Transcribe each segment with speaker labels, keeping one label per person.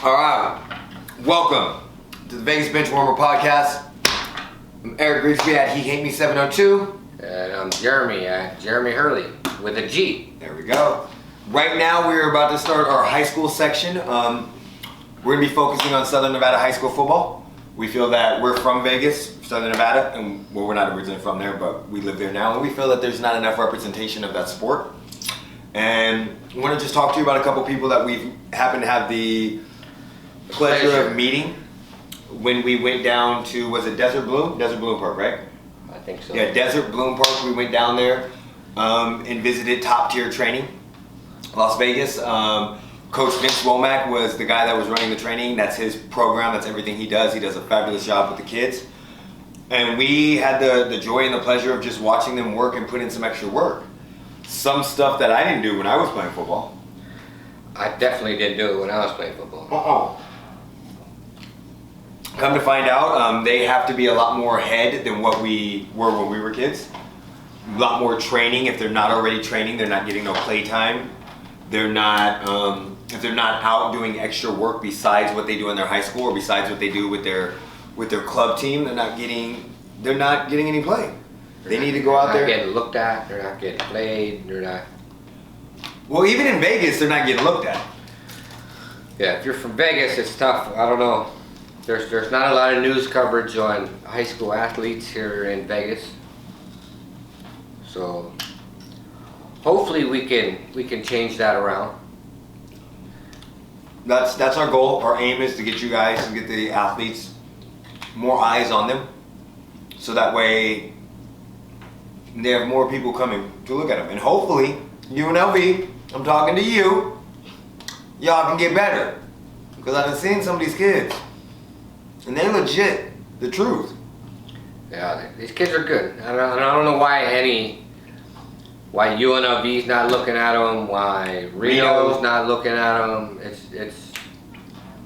Speaker 1: All right, welcome to the Vegas Benchwarmer Podcast. I'm Eric Grigsby at He Hate Me 702.
Speaker 2: And I'm Geremy at Geremy Hurley with a G.
Speaker 1: There we go. Right now we're about to start our high school section. We're going to be focusing on Southern Nevada high school football. We feel that we're from Vegas, Southern Nevada, and well, we're not originally from there, but we live there now, and we feel that there's not enough representation of that sport. And we want to just talk to you about a couple people that we've happened to have the pleasure of meeting when we went down to, was it Desert Bloom? Desert Bloom Park, right?
Speaker 2: I think so.
Speaker 1: Yeah, Desert Bloom Park. We went down there and visited top tier training, Las Vegas. Coach Vince Womack was the guy that was running the training. That's his program. That's everything he does. He does a fabulous job with the kids. And we had the joy and the pleasure of just watching them work and put in some extra work. Some stuff that I didn't do when I was playing football.
Speaker 2: I definitely didn't do it when I was playing football.
Speaker 1: Come to find out, they have to be a lot more ahead than what we were when we were kids. A lot more training. If they're not already training, they're not getting no play time. They're not, if they're not out doing extra work besides what they do in their high school or besides what they do with their club team, they're not getting any play. They need to go out there.
Speaker 2: They're not getting looked at. They're not getting played. They're not.
Speaker 1: Well, even in Vegas, they're not getting looked at.
Speaker 2: Yeah, if you're from Vegas, it's tough. I don't know. There's not a lot of news coverage on high school athletes here in Vegas. So hopefully we can change that around.
Speaker 1: That's our goal. Our aim is to get you guys and get the athletes more eyes on them, so that way they have more people coming to look at them. And hopefully, UNLV, I'm talking to you, y'all can get better, because I've been seeing some of these kids, and they're legit, the truth.
Speaker 2: Yeah, these kids are good. I don't know why UNLV's not looking at them, why Reno's not looking at them.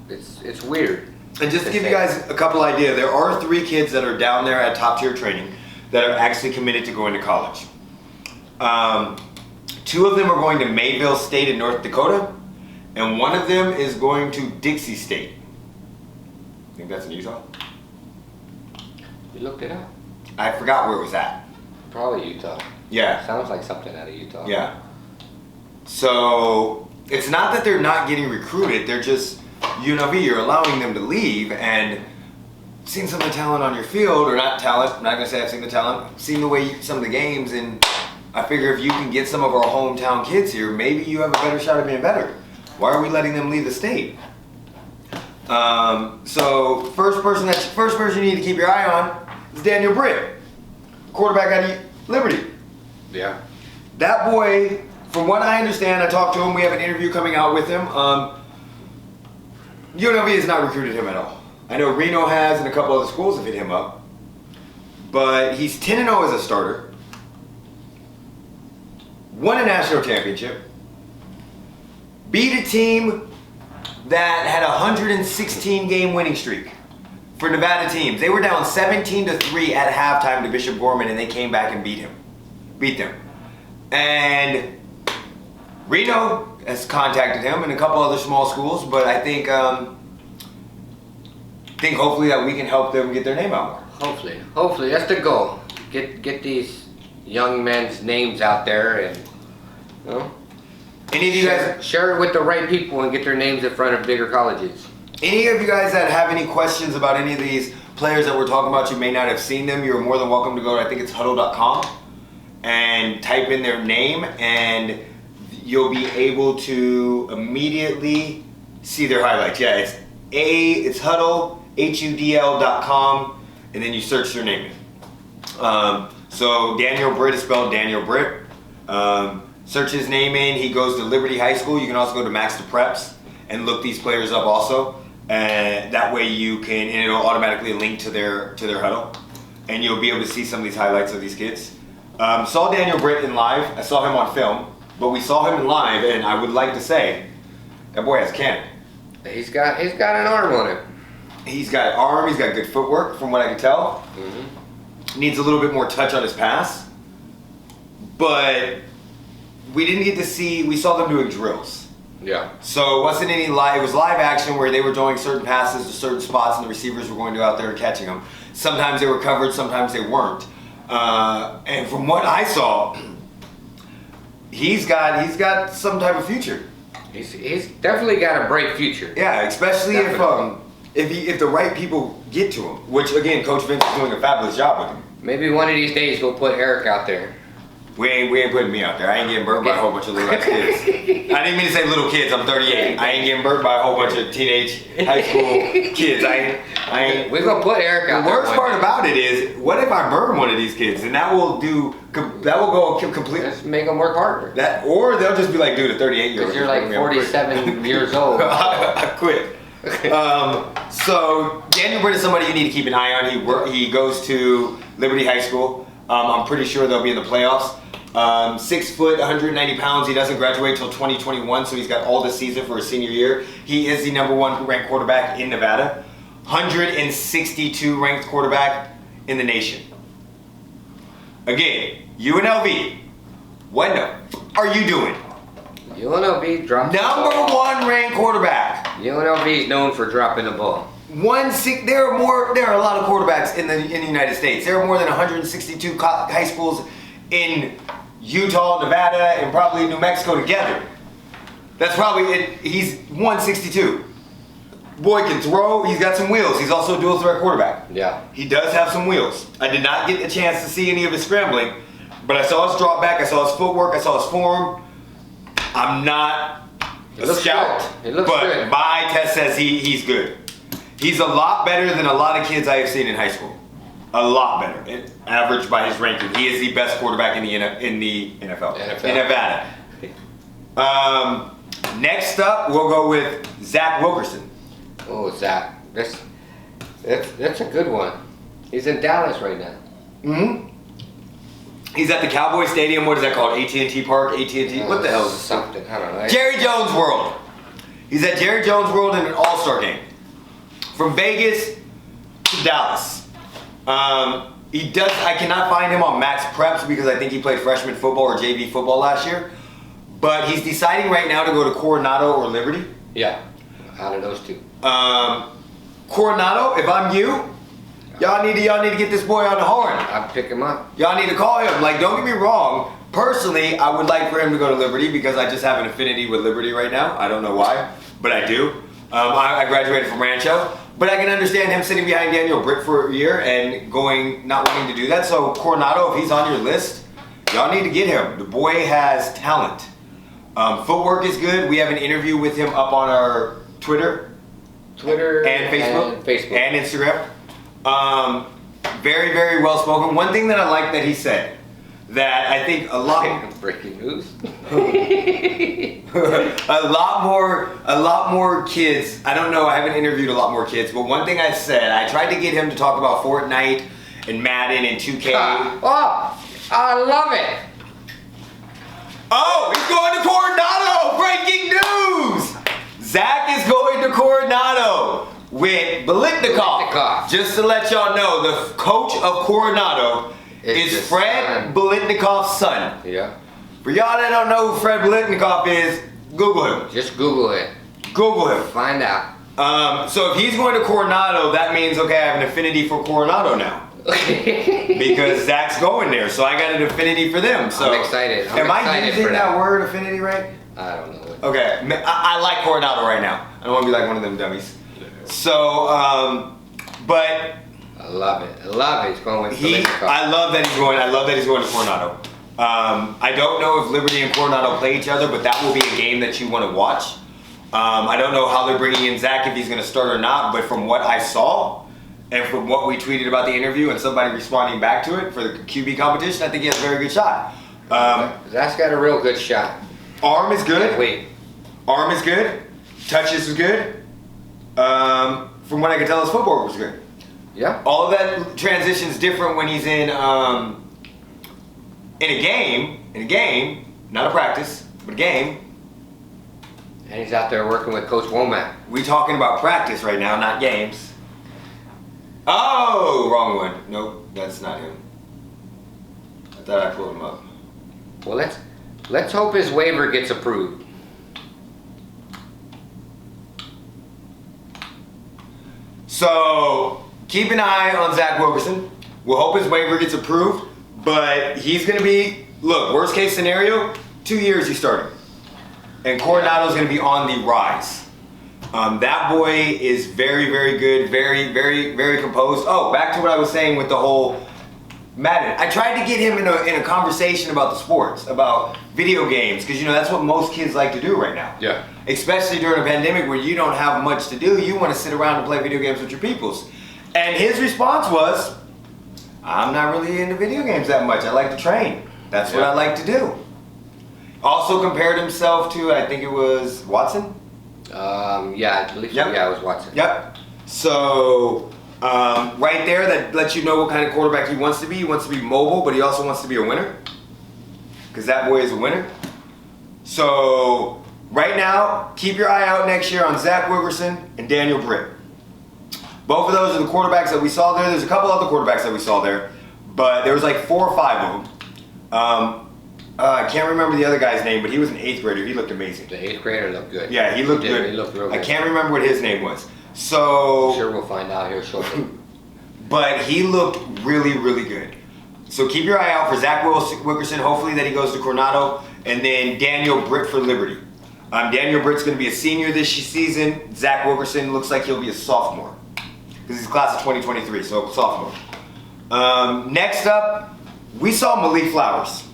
Speaker 2: It's weird.
Speaker 1: And just to give you guys a couple ideas, there are 3 kids that are down there at top tier training that are actually committed to going to college. 2 of them are going to Mayville State in North Dakota, and 1 of them is going to Dixie State. I think that's in Utah.
Speaker 2: You looked it up?
Speaker 1: I forgot where it was at.
Speaker 2: Probably Utah.
Speaker 1: Yeah.
Speaker 2: Sounds like something out of Utah.
Speaker 1: Yeah. So it's not that they're not getting recruited, they're just, UNLV, you're allowing them to leave, and seeing some of the talent on your field, or not talent, I'm not going to say I've seen the talent, I've seen the way some of the games, and I figure if you can get some of our hometown kids here, maybe you have a better shot of being better. Why are we letting them leave the state? So first person you need to keep your eye on is Daniel Britt, quarterback out of Liberty.
Speaker 2: Yeah.
Speaker 1: That boy, from what I understand, I talked to him, we have an interview coming out with him. UNLV has not recruited him at all. I know Reno has, and a couple other schools have hit him up. But he's 10-0 as a starter. Won a national championship. Beat a team that had a 116 game winning streak for Nevada teams. They were down 17-3 at halftime to Bishop Gorman, and they came back and beat them. And Reno has contacted him and a couple other small schools, but I think hopefully that we can help them get their name out more.
Speaker 2: Hopefully that's the goal. Get these young men's names out there, and you know,
Speaker 1: Any of you guys
Speaker 2: share it with the right people and get their names in front of bigger colleges.
Speaker 1: Any of you guys that have any questions about any of these players that we're talking about, you may not have seen them, you're more than welcome to go to, I think it's huddle.com, and type in their name, and you'll be able to immediately see their highlights. Yeah, it's huddle, HUDL.com, and then you search their name. So Daniel Britt is spelled Daniel Britt. Search his name in, he goes to Liberty High School. You can also go to Max to Preps and look these players up also. And that way you can, and it'll automatically link to their huddle. And you'll be able to see some of these highlights of these kids. Saw Daniel Britt in live, I saw him on film, but we saw him in live, and I would like to say, that boy has cannon.
Speaker 2: He's got an arm on him.
Speaker 1: He's got arm, he's got good footwork from what I can tell.
Speaker 2: Mm-hmm.
Speaker 1: Needs a little bit more touch on his pass. But we didn't get to see, we saw them doing drills.
Speaker 2: Yeah.
Speaker 1: So it wasn't any live. It was live action where they were throwing certain passes to certain spots, and the receivers were going to out there and catching them. Sometimes they were covered, sometimes they weren't. And from what I saw, he's got some type of future.
Speaker 2: He's definitely got a bright future.
Speaker 1: Yeah, especially if the right people get to him. Which again, Coach Vince is doing a fabulous job with him.
Speaker 2: Maybe one of these days we'll put Eric out there.
Speaker 1: We ain't putting me out there. I ain't getting burnt by a whole bunch of little ass kids. I didn't mean to say little kids. I'm 38. I ain't getting burnt by a whole bunch of teenage high school kids. I ain't.
Speaker 2: We're gonna put Eric out
Speaker 1: The
Speaker 2: there.
Speaker 1: worst part about it is, what if I burn one of these kids, and that will go completely.
Speaker 2: Just make them work harder.
Speaker 1: Or they'll just be like, dude, a 38-year-old.
Speaker 2: Because you're like 47 years old.
Speaker 1: I quit. So Daniel Britt is somebody you need to keep an eye on. He goes to Liberty High School. I'm pretty sure they'll be in the playoffs. 6 foot, 190 pounds. He doesn't graduate until 2021, so he's got all this season for his senior year. He is the #1 ranked quarterback in Nevada, 162 ranked quarterback in the nation. Again, UNLV, what are you doing?
Speaker 2: UNLV dropped
Speaker 1: #1 ranked quarterback.
Speaker 2: UNLV is known for dropping the ball.
Speaker 1: There are a lot of quarterbacks in the United States. There are more than 162 high schools in Utah, Nevada, and probably New Mexico together. That's probably it. He's 162. Boy can throw. He's got some wheels. He's also a dual threat quarterback.
Speaker 2: Yeah.
Speaker 1: He does have some wheels. I did not get a chance to see any of his scrambling, but I saw his drop back. I saw his footwork. I saw his form. I'm not a scout, but
Speaker 2: good.
Speaker 1: my eye test says he's good. He's a lot better than a lot of kids I have seen in high school. A lot better. Average by his ranking. He is the best quarterback in the NFL. In Nevada. Next up, we'll go with Zach Wilkerson.
Speaker 2: Oh, Zach. That's a good one. He's in Dallas right now.
Speaker 1: Mm-hmm. He's at the Cowboy Stadium. What is that called? AT&T Park? AT&T? What the hell is this?
Speaker 2: Something. I don't know.
Speaker 1: Jerry Jones World. He's at Jerry Jones World in an All-Star game. From Vegas to Dallas. I cannot find him on Max Preps because I think he played freshman football or JV football last year. But he's deciding right now to go to Coronado or Liberty.
Speaker 2: Yeah, out of those two.
Speaker 1: Coronado, if I'm you, y'all need to get this boy on the horn.
Speaker 2: I'd pick him up.
Speaker 1: Y'all need to call him. Like, don't get me wrong. Personally, I would like for him to go to Liberty because I just have an affinity with Liberty right now. I don't know why, but I do. I graduated from Rancho. But I can understand him sitting behind Daniel Britt for a year and not wanting to do that. So Coronado, if he's on your list, y'all need to get him. The boy has talent. Footwork is good. We have an interview with him up on our Twitter and Facebook and Instagram. Very, very well spoken. One thing that I like that he said that I think a lot
Speaker 2: breaking news.
Speaker 1: a lot more kids. I don't know. I haven't interviewed a lot more kids, but one thing I said, I tried to get him to talk about Fortnite and Madden and 2K.
Speaker 2: Oh, I love it.
Speaker 1: Oh, he's going to Coronado! Breaking news! Zach is going to Coronado with Biletnikoff. Just to let y'all know, the coach of Coronado is Fred Biletnikoff's son.
Speaker 2: Yeah.
Speaker 1: For y'all that don't know who Fred Biletnikoff is, Google him.
Speaker 2: Just Google it.
Speaker 1: Google him.
Speaker 2: Find out.
Speaker 1: So if he's going to Coronado, that means, okay, I have an affinity for Coronado now. Because Zach's going there, so I got an affinity for them. So
Speaker 2: I'm excited.
Speaker 1: Am I using that word, affinity, right?
Speaker 2: I don't know.
Speaker 1: Okay, I like Coronado right now. I don't want to be like one of them dummies. So, but
Speaker 2: I love it. I love it. He's going with
Speaker 1: I love that he's going. I love that he's going to Coronado. I don't know if Liberty and Coronado play each other, but that will be a game that you want to watch. I don't know how they're bringing in Zach, if he's going to start or not, but from what I saw and from what we tweeted about the interview and somebody responding back to it for the QB competition, I think he has a very good shot.
Speaker 2: Zach's got a real good shot.
Speaker 1: Arm is good.
Speaker 2: Wait.
Speaker 1: Arm is good. Touches is good. From what I can tell, his footwork was good.
Speaker 2: Yeah.
Speaker 1: All of that transition's different when he's in a game, not a practice, but a game.
Speaker 2: And he's out there working with Coach Womack.
Speaker 1: We talking about practice right now, not games. Oh, wrong one. Nope, that's not him. I thought I pulled him up.
Speaker 2: Well, let's hope his waiver gets approved.
Speaker 1: So keep an eye on Zach Wilkerson. We'll hope his waiver gets approved, but he's going to be, look, worst case scenario, 2 years he's starting. And Coronado's going to be on the rise. That boy is very, very good, very, very, very composed. Oh, back to what I was saying with the whole Madden. I tried to get him in a conversation about the sports, about video games, because that's what most kids like to do right now.
Speaker 2: Yeah.
Speaker 1: Especially during a pandemic where you don't have much to do. You want to sit around and play video games with your peoples. And his response was, I'm not really into video games that much. I like to train. That's what I like to do. Also compared himself to, I think it was Watson?
Speaker 2: Yeah, I believe so.
Speaker 1: Yep.
Speaker 2: Yeah, it was Watson.
Speaker 1: Yep. So, right there, that lets you know what kind of quarterback he wants to be. He wants to be mobile, but he also wants to be a winner. Because that boy is a winner. So, right now, keep your eye out next year on Zach Wilkerson and Daniel Britt. Both of those are the quarterbacks that we saw there. There's a couple other quarterbacks that we saw there, but there was like 4 or 5 of them. I can't remember the other guy's name, but he was an 8th grader. He looked amazing.
Speaker 2: The 8th grader looked good.
Speaker 1: Yeah, he looked good.
Speaker 2: He looked real good.
Speaker 1: I can't remember what his name was. So,
Speaker 2: I'm sure we'll find out here shortly.
Speaker 1: but he looked really, really good. So keep your eye out for Zach Wilkerson. Hopefully that he goes to Coronado, and then Daniel Britt for Liberty. Daniel Britt's going to be a senior this season. Zach Wilkerson looks like he'll be a sophomore because he's class of 2023, so sophomore. Next up, we saw Malik Flowers.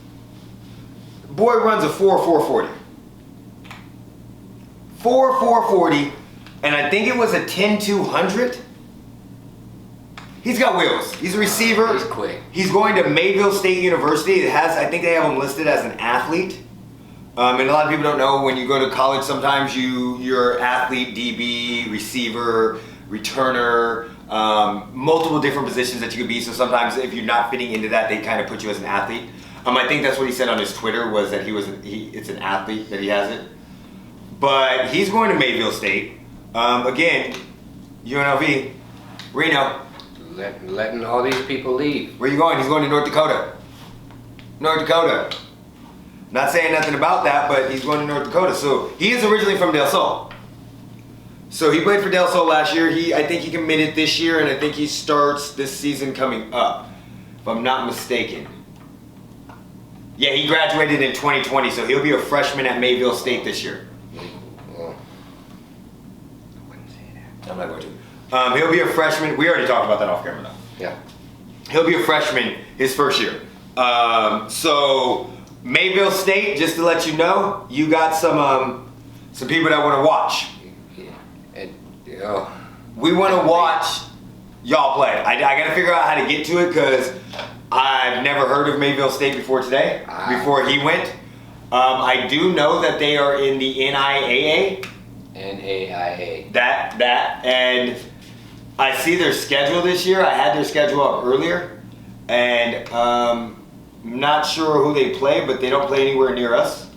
Speaker 1: Boy runs a 4.440. 4.440, and I think it was a 10.200. He's got wheels. He's a receiver.
Speaker 2: He's quick.
Speaker 1: He's going to Mayville State University. I think they have him listed as an athlete. And a lot of people don't know, when you go to college, sometimes you're athlete, DB, receiver, returner, multiple different positions that you could be. So sometimes if you're not fitting into that, they kind of put you as an athlete. I think that's what he said on his Twitter, was that it's an athlete that he has it. But he's going to Mayville State. Again, UNLV, Reno.
Speaker 2: Letting all these people leave.
Speaker 1: Where you going? He's going to North Dakota. North Dakota. Not saying nothing about that, but he's going to North Dakota. So he is originally from Del Sol. So he played for Del Sol last year. I think he committed this year, and I think he starts this season coming up, if I'm not mistaken. Yeah, he graduated in 2020, so he'll be a freshman at Mayville State this year.
Speaker 2: Well, I wouldn't say that.
Speaker 1: I'm not going to. He'll be a freshman. We already talked about that off camera, though.
Speaker 2: Yeah.
Speaker 1: He'll be a freshman his first year. So Mayville State, just to let you know, you got some people that want to watch.
Speaker 2: And,
Speaker 1: we want to watch y'all play. I got to figure out how to get to it because I've never heard of Mayville State before today, before he went. I do know that they are in the NIAA.
Speaker 2: NAIA.
Speaker 1: That, and I see their schedule this year. I had their schedule up earlier, and I'm not sure who they play, but they don't play anywhere near us.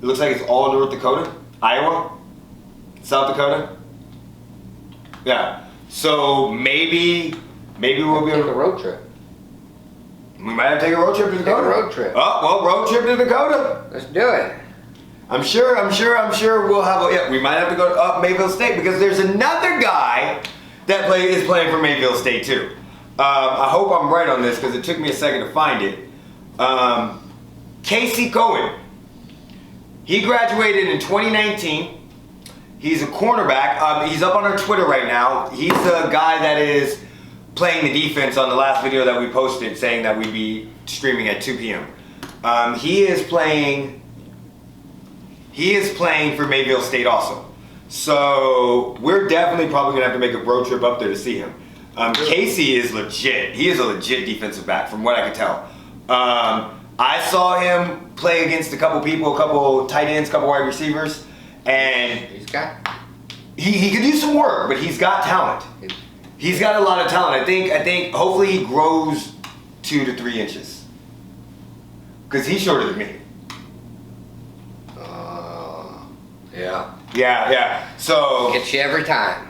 Speaker 1: It looks like it's all North Dakota, Iowa, South Dakota. Yeah. So maybe we'll be
Speaker 2: Take a road trip.
Speaker 1: We might have to take a road trip to Dakota.
Speaker 2: Take a road trip.
Speaker 1: Oh, well, road trip to Dakota.
Speaker 2: Let's do it.
Speaker 1: I'm sure we'll have we might have to go up Mayville State because there's another guy that is playing for Mayville State too. I hope I'm right on this because it took me a second to find it. Casey Cohen. He graduated in 2019. He's a cornerback. He's up on our Twitter right now. He's the guy that is playing the defense on the last video that we posted saying that we'd be streaming at 2 p.m. He is playing for Mayville State also. So we're definitely probably gonna have to make a road trip up there to see him. Casey is legit. He is a legit defensive back from what I could tell. I saw him play against a couple people, a couple tight ends, a couple wide receivers, and he could use some work, but he's got talent. He's got a lot of talent. I think hopefully he grows 2 to 3 inches. Because he's shorter than me. Yeah. So
Speaker 2: Gets you every time.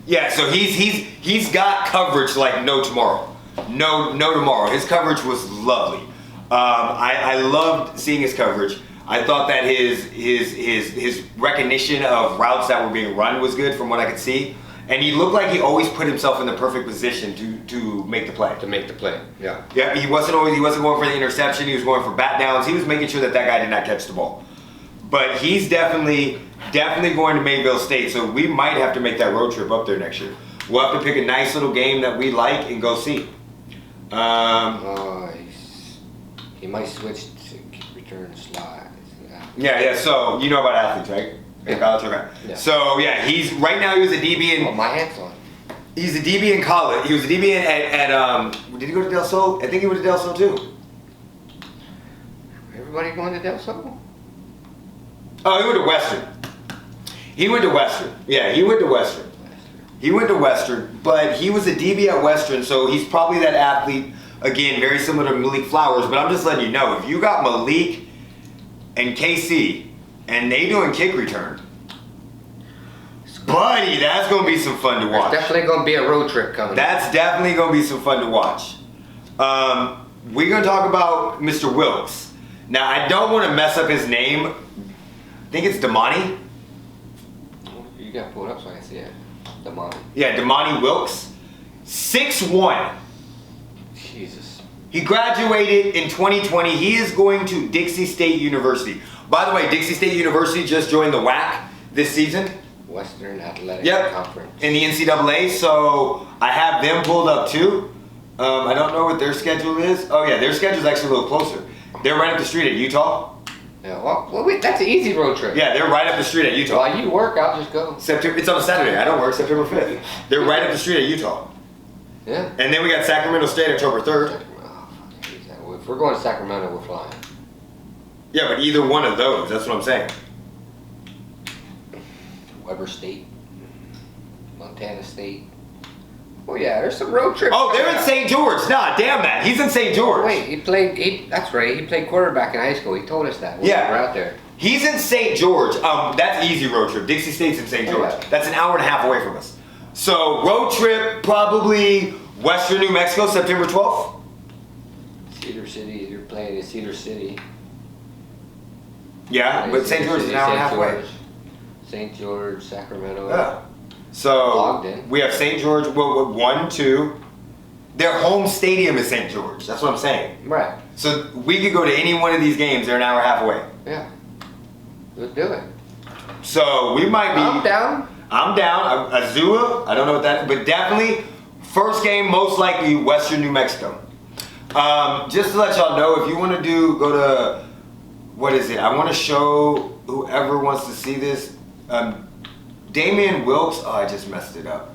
Speaker 1: yeah, so he's got coverage like no tomorrow. No tomorrow. His coverage was lovely. I loved seeing his coverage. I thought that his recognition of routes that were being run was good from what I could see. And he looked like he always put himself in the perfect position to make the play.
Speaker 2: To make the play, yeah.
Speaker 1: Yeah, he wasn't going for the interception. He was going for bat downs. He was making sure that guy did not catch the ball. But he's definitely going to Mayville State. So we might have to make that road trip up there next year. We'll have to pick a nice little game that we like and go see.
Speaker 2: He might switch to return slides.
Speaker 1: Yeah. So you know about athletes, right? In college, okay.
Speaker 2: Yeah.
Speaker 1: So yeah, he was a DB in.
Speaker 2: Oh, my hat's on.
Speaker 1: He's a DB in college. He was a DB at did he go to Del Sol? I think he went to Del Sol too.
Speaker 2: Everybody going to Del Sol?
Speaker 1: Oh, he went to Western. He went to Western. Yeah, he went to Western. He went to Western, but he was a DB at Western, so he's probably that athlete, again, very similar to Malik Flowers, but I'm just letting you know, if you got Malik and KC, and they doing kick return, buddy, that's going to be some fun to watch.
Speaker 2: There's definitely going to be a road trip coming.
Speaker 1: That's definitely going to be some fun to watch. We're going to talk about Mr. Wilkes. Now, I don't want to mess up his name. I think it's Damani.
Speaker 2: You got to pull it up so I can see it. Damani.
Speaker 1: Yeah, Damani Wilkes. 6'1".
Speaker 2: Jesus.
Speaker 1: He graduated in 2020. He is going to Dixie State University. By the way, Dixie State University just joined the WAC this season.
Speaker 2: Western Athletic Conference.
Speaker 1: In the NCAA. So I have them pulled up too. I don't know what their schedule is. Oh yeah, their schedule is actually a little closer. They're right up the street at Utah.
Speaker 2: Yeah, well, that's an easy road trip.
Speaker 1: Yeah, they're right up the street at Utah.
Speaker 2: While you work, I'll just go.
Speaker 1: It's on a Saturday. I don't work. September 5th. They're right up the street at Utah.
Speaker 2: Yeah.
Speaker 1: And then we got Sacramento State October 3rd.
Speaker 2: Oh, if we're going to Sacramento, we're flying.
Speaker 1: Yeah, but either one of those. That's what I'm saying.
Speaker 2: Weber State, Montana State. Oh yeah, there's some road trips.
Speaker 1: Oh, they're in St. George. Nah, damn that. He's in St. George.
Speaker 2: Wait, that's right. He played quarterback in high school. He told us that. When we were out there.
Speaker 1: He's in St. George. That's easy road trip. Dixie State's in St. George.
Speaker 2: Yeah.
Speaker 1: That's an hour and a half away from us. So road trip, probably Western New Mexico, September 12th.
Speaker 2: Cedar City. You're playing in Cedar City.
Speaker 1: Yeah, but St. George is an hour and a half away.
Speaker 2: St. George, Sacramento.
Speaker 1: Yeah. So
Speaker 2: Ogden.
Speaker 1: we have St. George. Well, 1, 2. Their home stadium is St. George. That's what I'm saying.
Speaker 2: Right.
Speaker 1: So we could go to any one of these games. They're an hour and a half away.
Speaker 2: Yeah. Let's do it.
Speaker 1: So we might be.
Speaker 2: I'm down.
Speaker 1: I'm down. Azua. I don't know what that is, but definitely first game, most likely Western New Mexico. Just to let y'all know, if you want to go to, what is it? I want to show whoever wants to see this. Damian Wilkes. Oh, I just messed it up.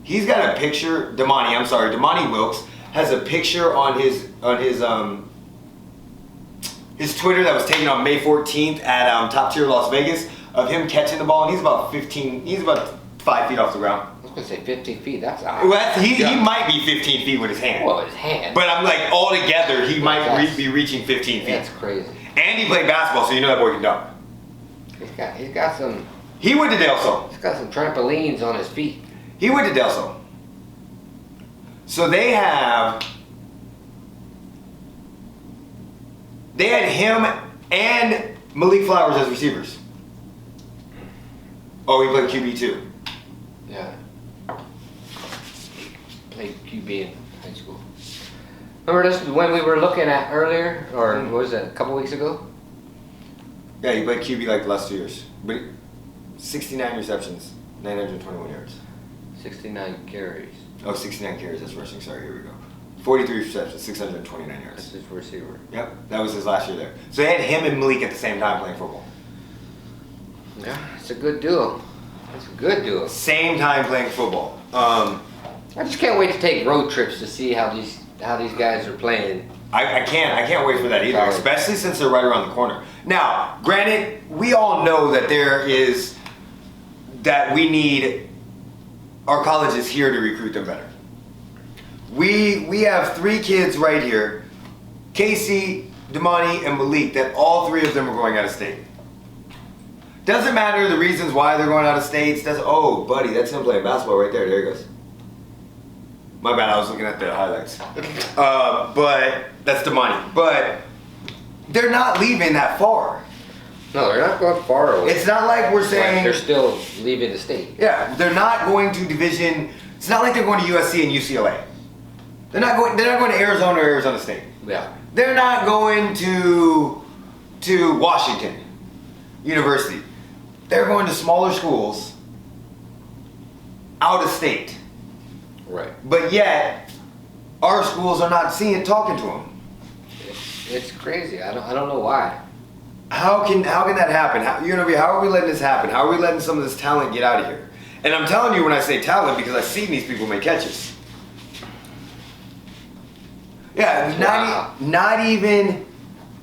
Speaker 1: He's got a picture. Damani Wilkes has a picture on his Twitter that was taken on May 14th at Top Tier Las Vegas of him catching the ball, and he's about 5 feet off the ground.
Speaker 2: I was gonna say 15 feet. That's
Speaker 1: Well, he might be 15 feet with his hand.
Speaker 2: Well, his hand.
Speaker 1: But I'm like, all together, he might be reaching 15 feet.
Speaker 2: That's crazy.
Speaker 1: And he played basketball, so you know that boy can dunk.
Speaker 2: He's got some.
Speaker 1: He went to Del Sol.
Speaker 2: He's got some trampolines on his feet.
Speaker 1: He went to Del Sol. So they had him and Malik Flowers as receivers. Oh, he played QB too.
Speaker 2: Yeah. He played QB in high school. Remember this when we were looking at earlier, or what was it, a couple weeks ago?
Speaker 1: Yeah, he played QB like the last 2 years. But 69 receptions, 921 yards.
Speaker 2: 69 carries.
Speaker 1: Oh, 69 carries, that's rushing. Sorry, here we go. 43 receptions, 629 yards.
Speaker 2: That's his receiver.
Speaker 1: Yep, that was his last year there. So they had him and Malik at the same time playing football.
Speaker 2: Yeah, it's a good duo. It's a good duo.
Speaker 1: Same time playing football.
Speaker 2: I just can't wait to take road trips to see how these guys are playing.
Speaker 1: I can't wait for that either, especially since they're right around the corner. Now, granted, we all know that we need our colleges here to recruit them better. We have 3 kids right here, Casey, Damani, and Malik, that all 3 of them are going out of state. Doesn't matter the reasons why they're going out of states. Oh, buddy, that's him playing basketball right there. There he goes. My bad, I was looking at the highlights. But that's Damani. But they're not leaving that far.
Speaker 2: No, they're not going far away.
Speaker 1: It's not like we're saying
Speaker 2: they're still leaving the state.
Speaker 1: Yeah, they're not going to division. It's not like they're going to USC and UCLA. They're not going to Arizona or Arizona State.
Speaker 2: Yeah.
Speaker 1: They're not going to Washington University. They're going to smaller schools out of state.
Speaker 2: Right.
Speaker 1: But yet, our schools are not talking to them.
Speaker 2: It's crazy. I don't know why.
Speaker 1: How can that happen? How are we letting this happen? How are we letting some of this talent get out of here? And I'm telling you when I say talent because I've seen these people make catches. Yeah,
Speaker 2: Wow.
Speaker 1: not even.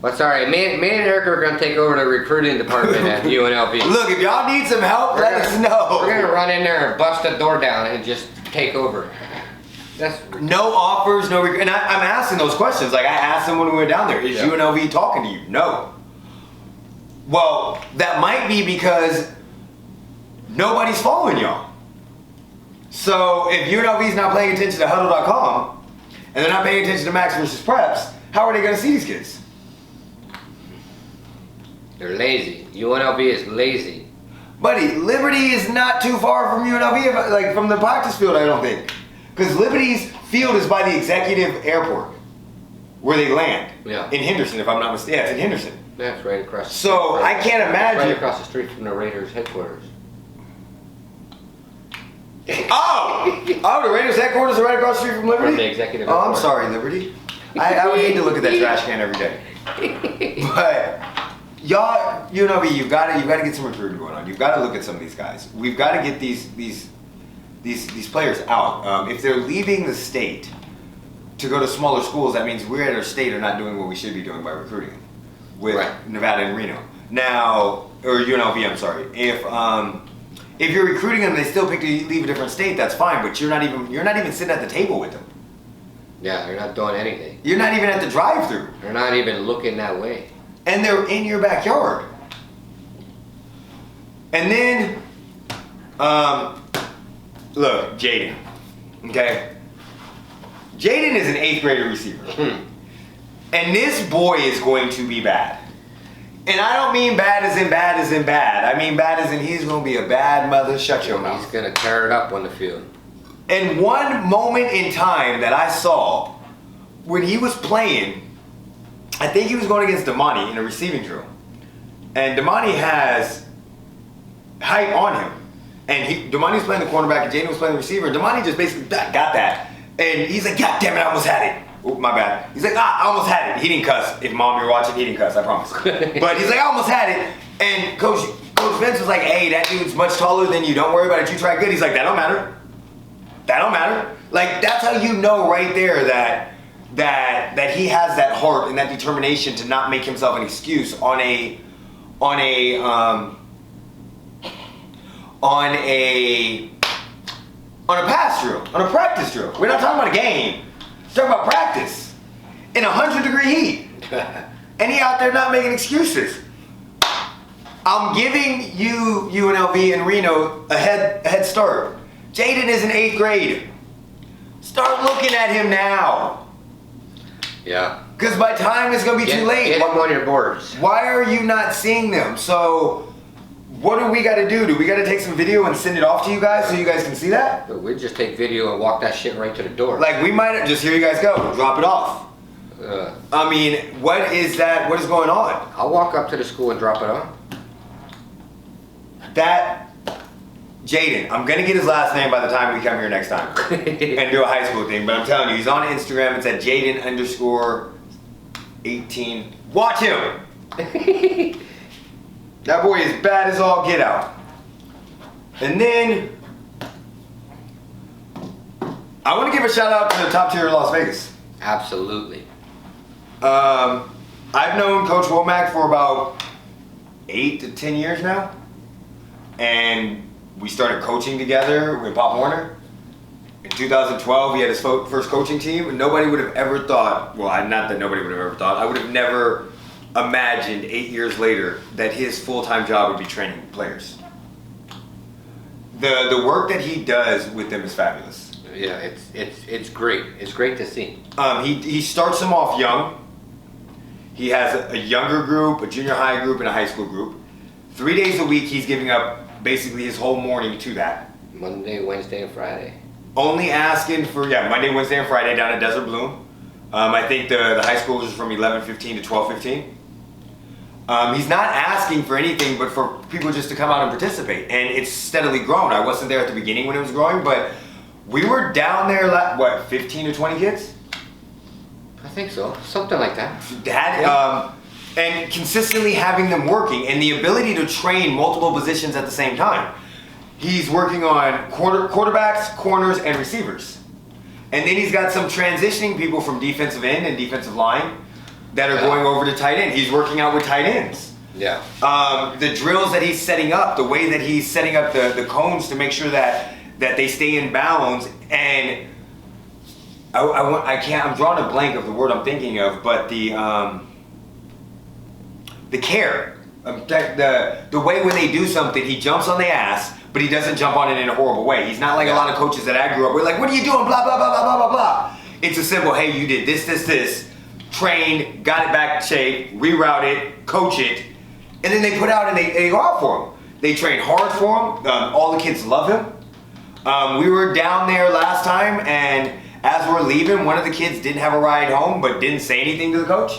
Speaker 2: But sorry, me and Eric are going to take over the recruiting department at UNLV.
Speaker 1: Look, if y'all need some help, let us know.
Speaker 2: We're going to run in there and bust the door down and just take over. That's
Speaker 1: no offers, no and I'm asking those questions. Like I asked them when we went down there, is UNLV talking to you? No. Well, that might be because nobody's following y'all. So if UNLV's not paying attention to huddle.com and they're not paying attention to Max versus Preps, how are they going to see these kids?
Speaker 2: They're lazy. UNLV is lazy.
Speaker 1: Buddy, Liberty is not too far from UNLV, like from the practice field, I don't think. Because Liberty's field is by the executive airport where they land.
Speaker 2: Yeah. In
Speaker 1: Henderson, if I'm not mistaken. Yeah, it's in Henderson.
Speaker 2: That's right across the
Speaker 1: So
Speaker 2: street.
Speaker 1: I can't imagine.
Speaker 2: Right across the street from the Raiders headquarters.
Speaker 1: Oh, the Raiders headquarters are right across the street from Liberty?
Speaker 2: From the executive
Speaker 1: Oh, I'm
Speaker 2: headquarters.
Speaker 1: sorry, Liberty. I would need to look at that trash can every day. But y'all, UNLV, you've got to get some recruiting going on. You've got to look at some of these guys. We've got to get these players out. If they're leaving the state to go to smaller schools, that means we're at our state are not doing what we should be doing by recruiting with Nevada and Reno. Now, or UNLV, I'm sorry. If you're recruiting them, they still pick to leave a different state. That's fine, but you're not even sitting at the table with them.
Speaker 2: Yeah, they're not doing anything.
Speaker 1: You're not even at the drive-through.
Speaker 2: They're not even looking that way.
Speaker 1: And they're in your backyard. And then, look, Jaden. Okay? Jaden is an 8th grader receiver. And this boy is going to be bad. And I don't mean bad as in bad as in bad. I mean bad as in he's going to be a bad mother. Shut your mouth.
Speaker 2: He's going to tear it up on the field.
Speaker 1: And one moment in time that I saw when he was playing, I think he was going against Damani in a receiving drill. And Damani has height on him. And Damani was playing the cornerback and Jaden was playing the receiver. And Damani just basically got that. And he's like, God damn it, I almost had it. Oh, my bad. He's like, I almost had it. He didn't cuss. If Mom, you're watching, he didn't cuss, I promise. But he's like, I almost had it. And Coach Vince was like, hey, that dude's much taller than you. Don't worry about it. You try good. He's like, that don't matter. That don't matter. Like, that's how you know right there that he has that heart and that determination to not make himself an excuse on a pass drill, on a practice drill. We're not talking about a game. We're talking about practice in 100-degree heat. And he out there not making excuses. I'm giving you, UNLV and Reno, a head start. Jaden is in 8th grade. Start looking at him now.
Speaker 2: Yeah.
Speaker 1: Because by time it's going to be too late.
Speaker 2: Get him on your boards.
Speaker 1: Why are you not seeing them? So what do we got to do? Do we got to take some video and send it off to you guys so you guys can see that?
Speaker 2: But we'd just take video and walk that shit right to the door.
Speaker 1: Like we might just, here you guys go, drop it off. I mean, what is that? What is going on?
Speaker 2: I'll walk up to the school and drop it off.
Speaker 1: That Jaden, I'm gonna get his last name by the time we come here next time and do a high school thing. But I'm telling you, he's on Instagram. It's at Jaden_18. Watch him. That boy is bad as all get out. And then I want to give a shout out to the top tier of Las Vegas.
Speaker 2: Absolutely.
Speaker 1: I've known Coach Womack for about 8 to 10 years now. And we started coaching together with Pop Warner. In 2012, he had his first coaching team. And nobody would have ever thought, well, not that nobody would have ever thought, I would have never imagined 8 years later that his full-time job would be training players. The work that he does with them is fabulous.
Speaker 2: Yeah, it's great. It's great to see.
Speaker 1: He starts them off young. He has a younger group, a junior high group, and a high school group. 3 days a week, he's giving up basically his whole morning to that.
Speaker 2: Monday, Wednesday, and Friday.
Speaker 1: Only asking for, Monday, Wednesday, and Friday down at Desert Bloom. I think the high schoolers is from 11:15 to 12:15. He's not asking for anything but for people just to come out and participate. And it's steadily grown. I wasn't there at the beginning when it was growing, but we were down there, 15 to 20 kids?
Speaker 2: I think so. Something like that.
Speaker 1: And consistently having them working and the ability to train multiple positions at the same time. He's working on quarterbacks, corners, and receivers. And then he's got some transitioning people from defensive end and defensive line that are going over to tight end. He's working out with tight ends.
Speaker 2: Yeah.
Speaker 1: The drills that he's setting up, the way that he's setting up the cones to make sure that they stay in bounds. And I'm drawing a blank of the word I'm thinking of, but the care. The way when they do something, he jumps on the ass, but he doesn't jump on it in a horrible way. He's not like a lot of coaches that I grew up with, like, what are you doing? Blah, blah, blah, blah, blah, blah, blah. It's a simple, hey, you did this, trained, got it back in shape, reroute it, coach it, and then they put out and they go out for him. They train hard for him. All the kids love him. We were down there last time, and as we're leaving, one of the kids didn't have a ride home, but didn't say anything to the coach.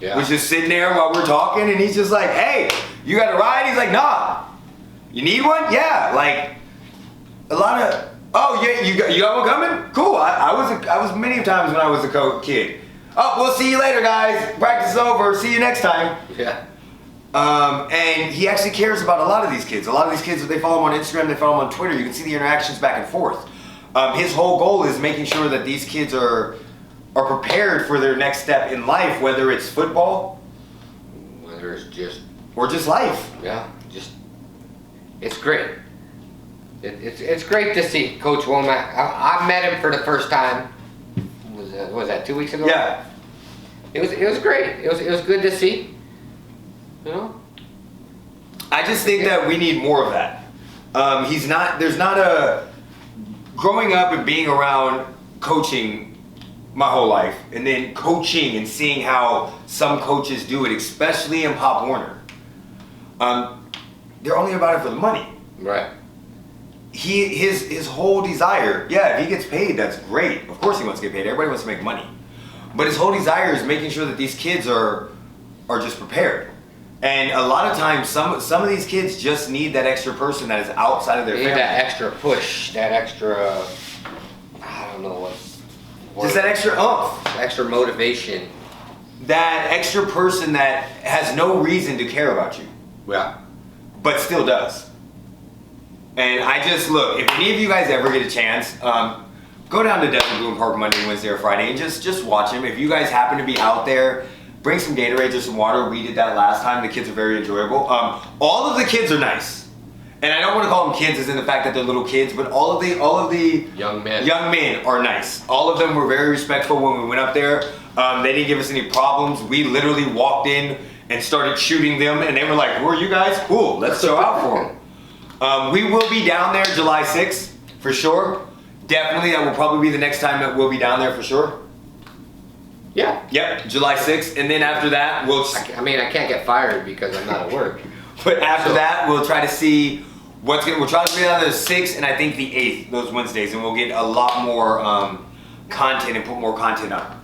Speaker 2: Yeah.
Speaker 1: Was just sitting there while we're talking, and he's just like, hey, you got a ride? He's like, nah. You need one? Yeah. Like, a lot of, oh, yeah, you got one coming? Cool. I was many times when I was a kid. Oh, we'll see you later, guys. Practice is over. See you next time.
Speaker 2: Yeah.
Speaker 1: And he actually cares about a lot of these kids. A lot of these kids, they follow him on Instagram, they follow him on Twitter. You can see the interactions back and forth. His whole goal is making sure that these kids are prepared for their next step in life, whether it's football,
Speaker 2: whether it's just
Speaker 1: life.
Speaker 2: Yeah, it's great. It's great to see Coach Womack. I met him for the first time. Was that 2 weeks ago?
Speaker 1: Yeah.
Speaker 2: It was great. It was good to see. You know.
Speaker 1: I just think that we need more of that. There's not a growing up and being around coaching my whole life, and then coaching and seeing how some coaches do it, especially in Pop Warner. They're only about it for the money.
Speaker 2: Right.
Speaker 1: His whole desire, if he gets paid, that's great. Of course he wants to get paid. Everybody wants to make money. But his whole desire is making sure that these kids are just prepared. And a lot of times, some of these kids just need that extra person that is outside of their family.
Speaker 2: That extra push, that extra, I don't know what.
Speaker 1: Just that extra oomph.
Speaker 2: Extra motivation.
Speaker 1: That extra person that has no reason to care about you.
Speaker 2: Yeah.
Speaker 1: But still does. And I just, look, if any of you guys ever get a chance, go down to Desert Bloom Park Monday, Wednesday, or Friday and just watch him. If you guys happen to be out there, bring some Gatorades or some water. We did that last time. The kids are very enjoyable. All of the kids are nice. And I don't want to call them kids as in the fact that they're little kids, but all of the
Speaker 2: young men
Speaker 1: are nice. All of them were very respectful when we went up there. They didn't give us any problems. We literally walked in and started shooting them, and they were like, "Who are you guys? Cool, let's show out for them." We will be down there July 6th for sure. Definitely, that will probably be the next time that we'll be down there for sure.
Speaker 2: Yeah.
Speaker 1: Yep, July 6th, and then after that,
Speaker 2: I can't get fired because I'm not at work.
Speaker 1: But after that, we'll try to see we'll try to be on the 6th and I think the 8th, those Wednesdays, and we'll get a lot more content and put more content up.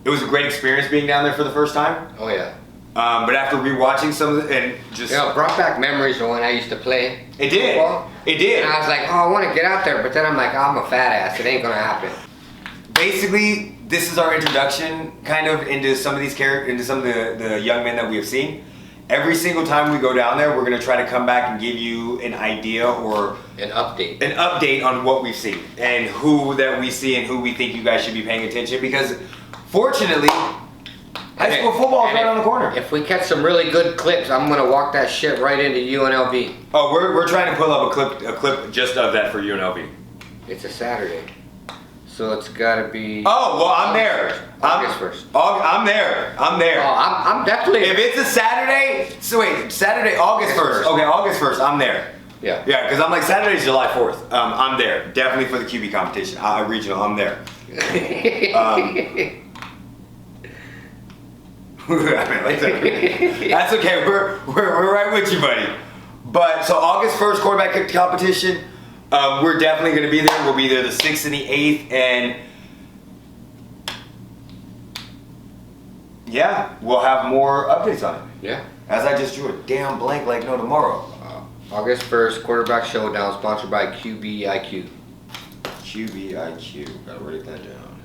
Speaker 1: It was a great experience being down there for the first time.
Speaker 2: Oh yeah.
Speaker 1: But after rewatching some of it and just
Speaker 2: it brought back memories of when I used to play.
Speaker 1: It did.
Speaker 2: Football.
Speaker 1: It did.
Speaker 2: And I was like, oh, I want to get out there, but then I'm like, oh, I'm a fat ass. It ain't gonna happen.
Speaker 1: Basically, this is our introduction, kind of into some of these into some of the young men that we have seen. Every single time we go down there, we're gonna try to come back and give you an idea or
Speaker 2: an update
Speaker 1: on what we've seen and who that we see and who we think you guys should be paying attention, because fortunately, high school football is right on the corner.
Speaker 2: If we catch some really good clips, I'm gonna walk that shit right into UNLV.
Speaker 1: Oh, we're trying to pull up a clip just of that for UNLV.
Speaker 2: It's a Saturday, so it's gotta be.
Speaker 1: Oh well, I'm there.
Speaker 2: August 1st.
Speaker 1: I'm there. Oh,
Speaker 2: I'm definitely.
Speaker 1: If it's a Saturday, so wait, Saturday, August 1st. Okay, August 1st, I'm there.
Speaker 2: Yeah.
Speaker 1: Yeah, because I'm like Saturday's July 4th. I'm there, definitely for the QB competition. Regional, I'm there. That's okay. We're right with you, buddy. But so August 1st, quarterback competition. We're definitely going to be there. We'll be there the 6th and the 8th, and yeah, we'll have more updates on it.
Speaker 2: Yeah.
Speaker 1: As I just drew a damn blank like no tomorrow.
Speaker 2: August 1st, quarterback showdown, sponsored by QBIQ.
Speaker 1: QBIQ. Gotta write that down.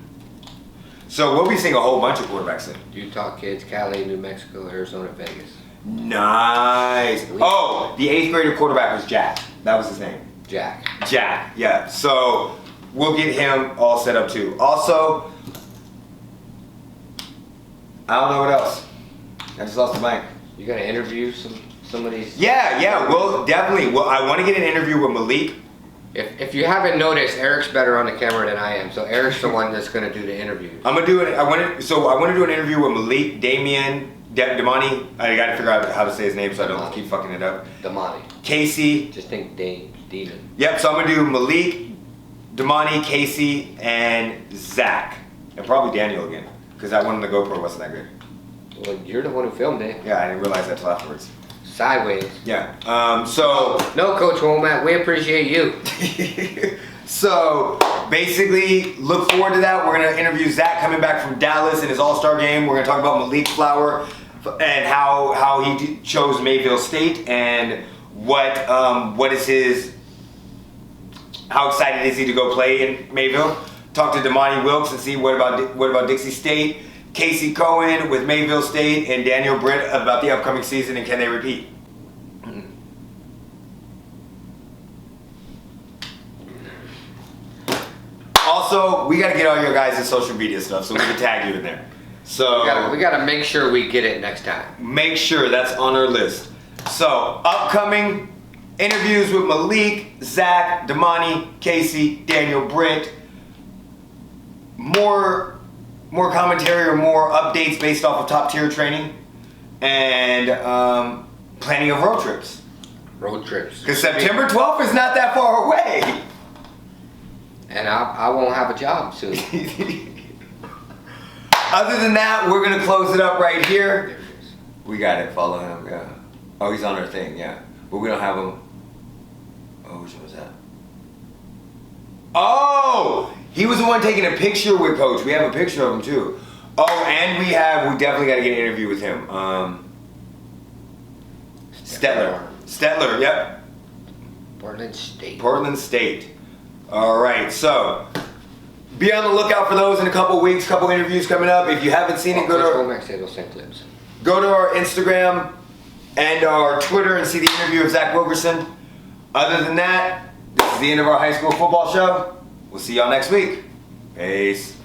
Speaker 1: So we'll be seeing a whole bunch of quarterbacks in.
Speaker 2: Utah kids, Cali, New Mexico, Arizona, Vegas.
Speaker 1: Nice. Oh, the 8th grader quarterback was Jack. That was his name.
Speaker 2: Jack.
Speaker 1: Jack, yeah. So we'll get him all set up too. Also, I don't know what else. I just lost the blank.
Speaker 2: You gotta interview some of these.
Speaker 1: Yeah. Well, definitely. Well, I want to get an interview with Malik.
Speaker 2: If you haven't noticed, Eric's better on the camera than I am. So Eric's the one that's gonna do the interviews.
Speaker 1: I'm gonna do it. I want to do an interview with Malik, Damien, Damani. I got to figure out how to say his name so I don't keep fucking it up.
Speaker 2: Damani.
Speaker 1: Casey.
Speaker 2: Just think Demon.
Speaker 1: Yep. So I'm gonna do Malik, Damani, Casey, and Zach, and probably Daniel again, because that one on the GoPro wasn't that good.
Speaker 2: Well, you're the one who filmed it.
Speaker 1: Yeah, I didn't realize that till afterwards.
Speaker 2: Sideways.
Speaker 1: Yeah. So.
Speaker 2: No, Coach Womack, we appreciate you.
Speaker 1: So basically, look forward to that. We're gonna interview Zach coming back from Dallas in his All-Star game. We're gonna talk about Malik Flower and how he chose Mayville State and what is his. How excited is he to go play in Mayville? Talk to Damani Wilkes and see what about Dixie State. Casey Cohen with Mayville State, and Daniel Britt about the upcoming season and can they repeat. Also, we got to get all your guys' social media stuff so we can tag you in there. So
Speaker 2: we gotta make sure we get it next time.
Speaker 1: Make sure that's on our list. So upcoming interviews with Malik, Zach, Damani, Casey, Daniel Britt. More commentary or more updates based off of top tier training, and planning of road trips.
Speaker 2: Road trips.
Speaker 1: Because September 12th is not that far away.
Speaker 2: And I won't have a job soon.
Speaker 1: Other than that, we're gonna close it up right here.
Speaker 2: There it is.
Speaker 1: We got it. Follow him. Yeah. Oh, he's on our thing. Yeah. But we don't have him. Oh, which one was that? Oh, he was the one taking a picture with Coach. We have a picture of him too. Oh, and we definitely got to get an interview with him. Stetler. Yep. Portland State. All right. So be on the lookout for those in a couple weeks. Couple interviews coming up. If you haven't seen it, go to our Instagram and our Twitter and see the interview of Zach Wilkerson. Other than that, this is the end of our high school football show. We'll see y'all next week. Peace.